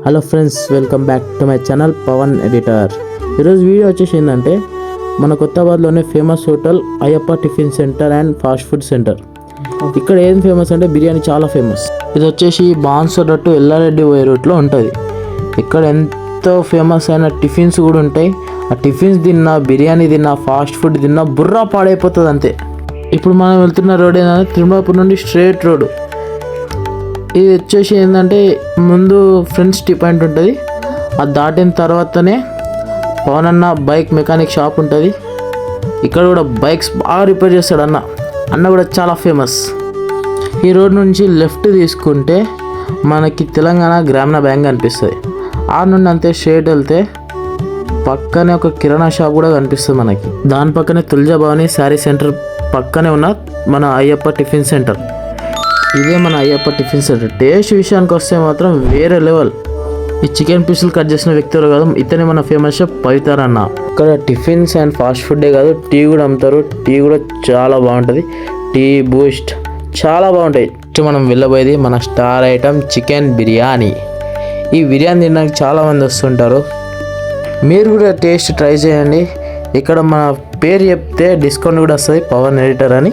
Hello friends, welcome back to my channel Pawan editor. ఈరోజు video వచ్చేసి ఏంటంటే మన కొత్తబాద్లోనే famous hotel Ayyappa tiffin centre and fast food centre. ఇక్కడ ఏం ఫేమస్ అంటే బిర్యానీ చాలా ఫేమస్. ఇది వచ్చేసి బాన్సర్ టు ఎల్లారెడ్డి పోయే రూట్లో ఉంటుంది. ఇక్కడ ఎంతో ఫేమస్ అయిన టిఫిన్స్ కూడా ఉంటాయి. ఆ టిఫిన్స్ తిన్నా, బిర్యానీ తిన్నా, ఫాస్ట్ ఫుడ్ తిన్నా బుర్రా పాడైపోతుంది అంతే. ఇప్పుడు మనం వెళ్తున్న రోడ్ ఏంటంటే తిరుమలాపూర్ నుండి స్ట్రేట్ రోడ్. ఇది వచ్చేసి ఏంటంటే ముందు ఫ్రెండ్స్ టీ పాయింట్ ఉంటుంది. అది దాటిన తర్వాతనే పవన్ అన్న బైక్ మెకానిక్ షాప్ ఉంటుంది. ఇక్కడ కూడా బైక్స్ బాగా రిపేర్ చేస్తాడు అన్న కూడా చాలా ఫేమస్. ఈ రోడ్ నుంచి లెఫ్ట్ తీసుకుంటే మనకి తెలంగాణ గ్రామీణ బ్యాంక్ కనిపిస్తుంది. ఆ నుండి అంతే స్ట్రేట్ వెళ్తే పక్కనే ఒక కిరాణా షాప్ కూడా కనిపిస్తుంది మనకి. దాని పక్కనే తుల్జా భవాని శారీ సెంటర్ పక్కనే ఉన్న మన అయ్యప్ప టిఫిన్ సెంటర్. ఇదే మన అయ్యప్ప టిఫిన్ సెంటర్. టేస్ట్ విషయానికి వస్తే మాత్రం వేరే లెవెల్. ఈ చికెన్ పీసులు కట్ చేసిన వ్యక్తులు కాదు, ఇతనే మన ఫేమస్ షాప్ పవితార్ అన్న. ఇక్కడ టిఫిన్స్ అండ్ ఫాస్ట్ ఫుడ్డే కాదు, టీ కూడా అమ్ముతారు. టీ కూడా చాలా బాగుంటుంది. టీ, బూస్ట్ చాలా బాగుంటాయి. మనం వెళ్ళబోయేది మన స్టార్ ఐటమ్ చికెన్ బిర్యానీ. ఈ బిర్యానీ తినడానికి చాలామంది వస్తుంటారు. మీరు కూడా టేస్ట్ ట్రై చేయండి. ఇక్కడ మన పేరు చెప్తే డిస్కౌంట్ కూడా వస్తుంది, పవన్ ఎడిటర్ అని.